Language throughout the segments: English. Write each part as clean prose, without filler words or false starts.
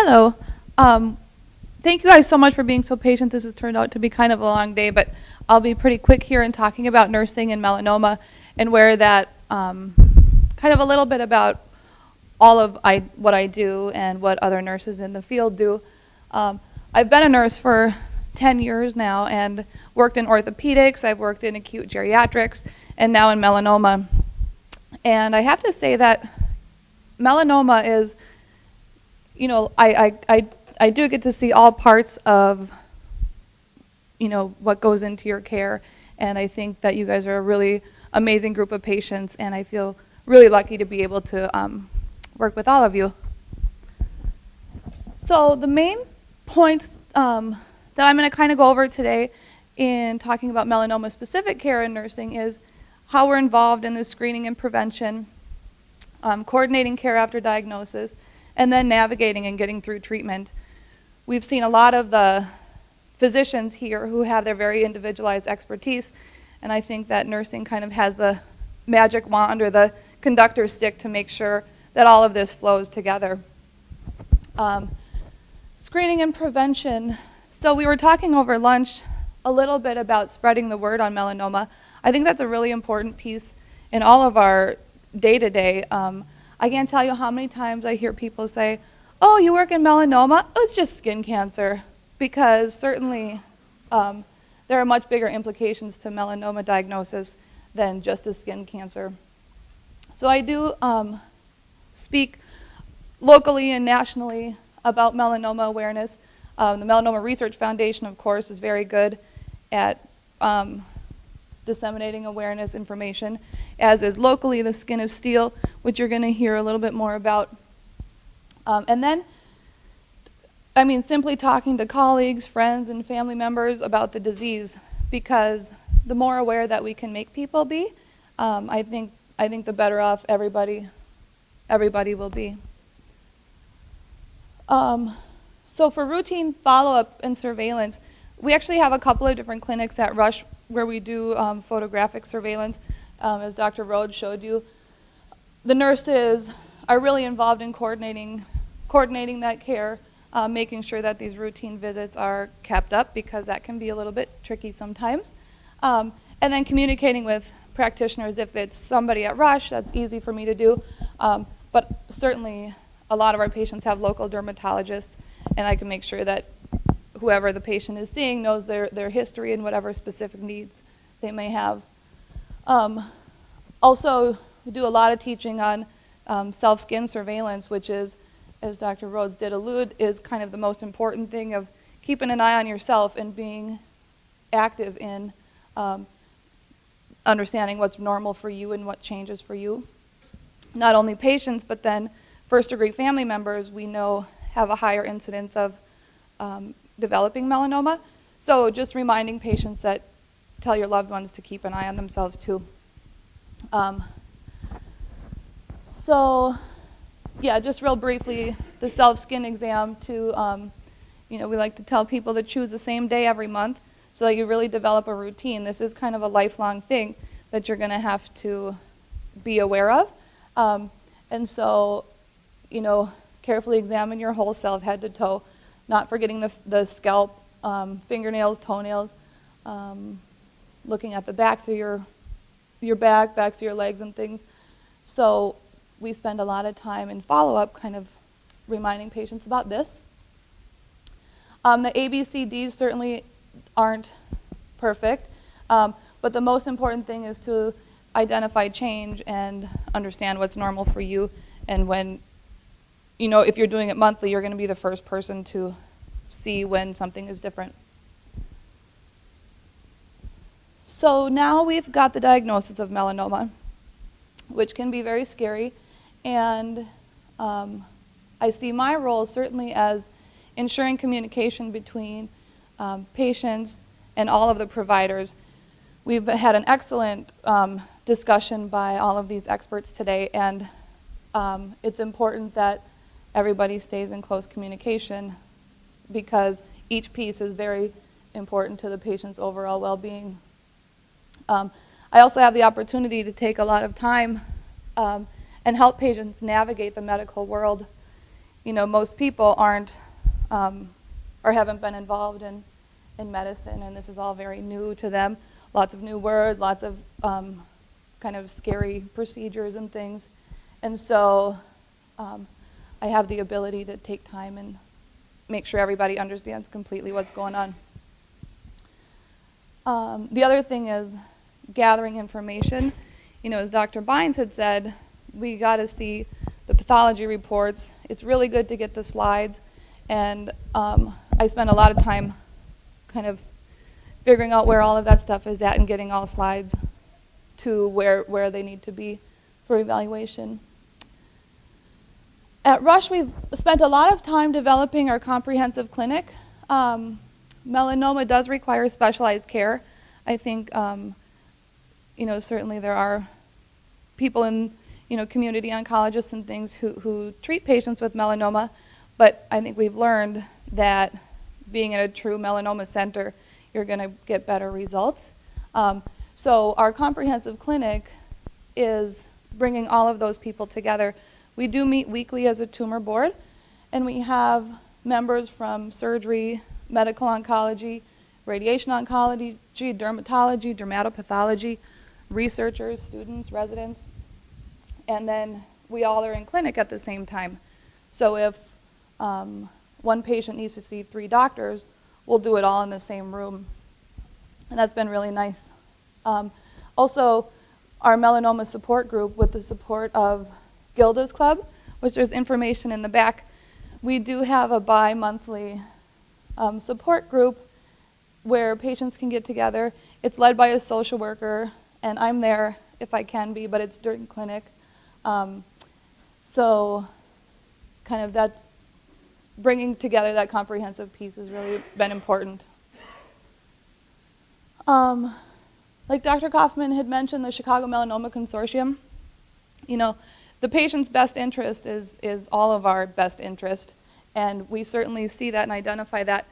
Hello. Thank you guys so much for being so patient. This has turned out to be kind of a long day, but I'll be pretty quick here in talking about nursing and melanoma and where that, kind of a little bit about all of what I do and what other nurses in the field do. I've been a nurse for 10 years now and worked in orthopedics, I've worked in acute geriatrics, and now in melanoma. And I have to say that melanoma is, you know, I do get to see all parts of, you know, what goes into your care, and I think that you guys are a really amazing group of patients, and I feel really lucky to be able to work with all of you. So the main points that I'm going to kind of go over today in talking about melanoma specific care in nursing is how we're involved in the screening and prevention, coordinating care after diagnosis, and then navigating and getting through treatment. We've seen a lot of the physicians here who have their very individualized expertise, and I think that nursing kind of has the magic wand or the conductor's stick to make sure that all of this flows together. Screening and prevention. So we were talking over lunch a little bit about spreading the word on melanoma. I think that's a really important piece in all of our day-to-day. I can't tell you how many times I hear people say, oh, you work in melanoma? Oh, it's just skin cancer. Because certainly there are much bigger implications to melanoma diagnosis than just a skin cancer. So I do speak locally and nationally about melanoma awareness. The Melanoma Research Foundation, of course, is very good at disseminating awareness information, as is locally the Skin of Steel, which you're going to hear a little bit more about. And then, I mean, simply talking to colleagues, friends, and family members about the disease, because the more aware that we can make people be, I think the better off everybody will be. So for routine follow-up and surveillance, we actually have a couple of different clinics at Rush where we do photographic surveillance, as Dr. Rhodes showed you. The nurses are really involved in coordinating that care, making sure that these routine visits are kept up, because that can be a little bit tricky sometimes. And then communicating with practitioners. If it's somebody at Rush, that's easy for me to do. But certainly a lot of our patients have local dermatologists, and I can make sure that whoever the patient is seeing knows their history and whatever specific needs they may have. Also, we do a lot of teaching on self-skin surveillance, which is, as Dr. Rhodes did allude, is kind of the most important thing of keeping an eye on yourself and being active in understanding what's normal for you and what changes for you. Not only patients, but then first-degree family members we know have a higher incidence of developing melanoma. So just reminding patients that tell your loved ones to keep an eye on themselves too. So yeah, just real briefly, the self-skin exam too, we like to tell people to choose the same day every month so that you really develop a routine. This is kind of a lifelong thing that you're going to have to be aware of. And so, carefully examine your whole self, head to toe, not forgetting the scalp, fingernails, toenails, looking at the backs of your backs of your legs and things. So we spend a lot of time in follow-up kind of reminding patients about this. The ABCDs certainly aren't perfect, but the most important thing is to identify change and understand what's normal for you, and when, if you're doing it monthly, you're going to be the first person to see when something is different. So now we've got the diagnosis of melanoma, which can be very scary, and I see my role certainly as ensuring communication between patients and all of the providers. We've had an excellent discussion by all of these experts today, and it's important that everybody stays in close communication, because each piece is very important to the patient's overall well-being. I also have the opportunity to take a lot of time and help patients navigate the medical world. most people aren't or haven't been involved in medicine, and this is all very new to them. Lots of new words, lots of kind of scary procedures and things. And so I have the ability to take time and make sure everybody understands completely what's going on. The other thing is gathering information. As Dr. Bynes had said, we got to see the pathology reports. It's really good to get the slides, and I spend a lot of time kind of figuring out where all of that stuff is at and getting all slides to where they need to be for evaluation. At Rush, we've spent a lot of time developing our comprehensive clinic. Melanoma does require specialized care. I think, certainly there are people in, community oncologists and things who treat patients with melanoma, but I think we've learned that being at a true melanoma center, you're going to get better results. So our comprehensive clinic is bringing all of those people together. We do meet weekly as a tumor board, and we have members from surgery, medical oncology, radiation oncology, dermatology, dermatopathology, researchers, students, residents, and then we all are in clinic at the same time. So if one patient needs to see 3 doctors, we'll do it all in the same room, and that's been really nice. Also, our melanoma support group, with the support of Gilda's Club, which there's information in the back, we do have a bi-monthly support group where patients can get together. It's led by a social worker, and I'm there if I can be, but it's during clinic. So kind of that's bringing together that comprehensive piece has really been important. Like Dr. Kaufman had mentioned, the Chicago Melanoma Consortium, the patient's best interest is all of our best interest, and we certainly see that and identify that.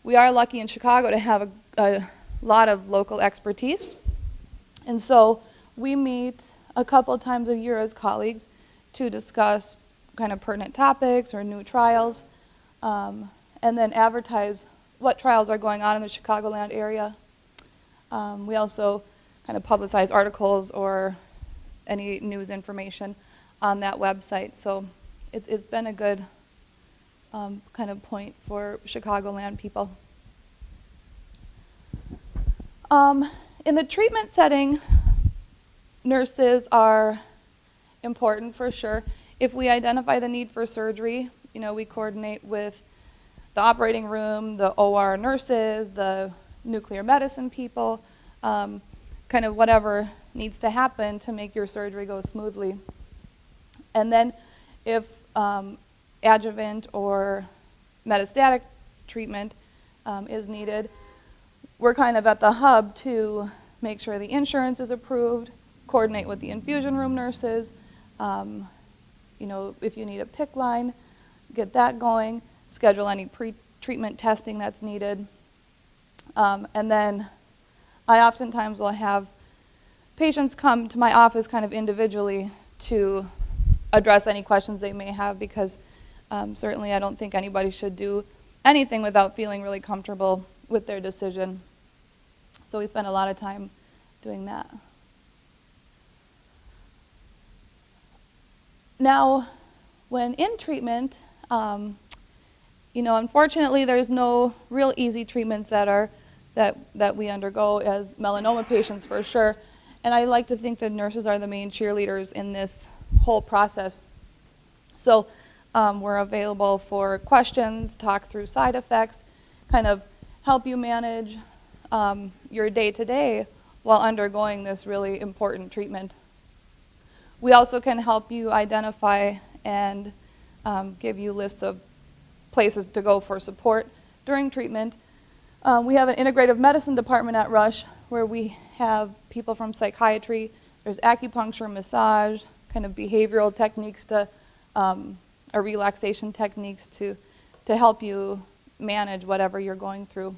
We are lucky in Chicago to have a lot of local expertise, and so we meet a couple times a year as colleagues to discuss kind of pertinent topics or new trials, and then advertise what trials are going on in the Chicagoland area. We also kind of publicize articles or any news information on that website. So it's been a good kind of point for Chicagoland people. In the treatment setting, nurses are important for sure. If we identify the need for surgery, we coordinate with the operating room, the OR nurses, the nuclear medicine people, kind of whatever needs to happen to make your surgery go smoothly. And then if adjuvant or metastatic treatment is needed, we're kind of at the hub to make sure the insurance is approved, coordinate with the infusion room nurses, if you need a PICC line, get that going, schedule any pre-treatment testing that's needed. And then I oftentimes will have patients come to my office kind of individually to address any questions they may have, because certainly I don't think anybody should do anything without feeling really comfortable with their decision. So we spend a lot of time doing that. Now, when in treatment, unfortunately there's no real easy treatments that we undergo as melanoma patients for sure. And I like to think that nurses are the main cheerleaders in this whole process. So we're available for questions, talk through side effects, kind of help you manage your day-to-day while undergoing this really important treatment. We also can help you identify and give you lists of places to go for support during treatment. We have an integrative medicine department at Rush where we have people from psychiatry. There's acupuncture, massage, kind of behavioral techniques or relaxation techniques to help you manage whatever you're going through.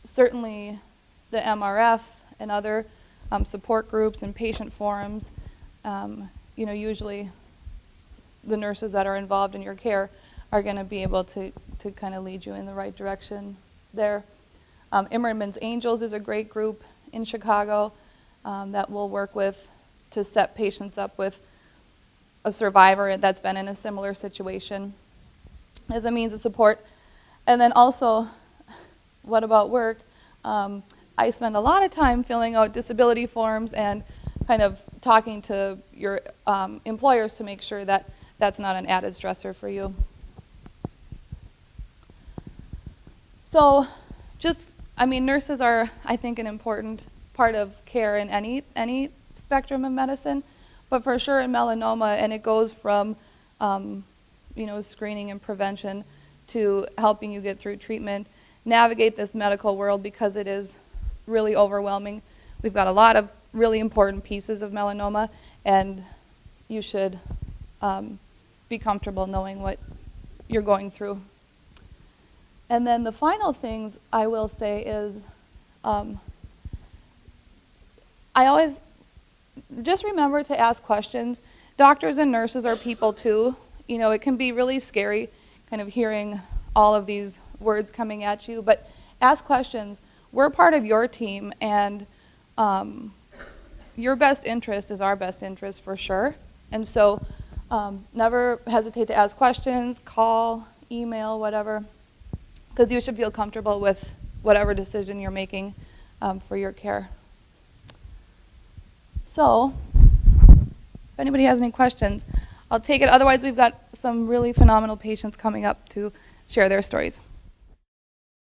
Certainly the MRF and other support groups and patient forums, usually the nurses that are involved in your care are going to be able to kind of lead you in the right direction there. Immerman's Angels is a great group in Chicago that we'll work with to set patients up with a survivor that's been in a similar situation as a means of support. And then also, what about work? I spend a lot of time filling out disability forms and kind of talking to your employers to make sure that that's not an added stressor for you. So nurses are, I think, an important part of care in any spectrum of medicine, but for sure in melanoma, and it goes from screening and prevention to helping you get through treatment, navigate this medical world because it is really overwhelming. We've got a lot of really important pieces of melanoma, and you should be comfortable knowing what you're going through. And then the final things I will say is I always just remember to ask questions. Doctors and nurses are people too. It can be really scary kind of hearing all of these words coming at you, but ask questions. We're part of your team, and your best interest is our best interest for sure. And so never hesitate to ask questions, call, email, whatever, because you should feel comfortable with whatever decision you're making for your care. So if anybody has any questions, I'll take it. Otherwise, we've got some really phenomenal patients coming up to share their stories.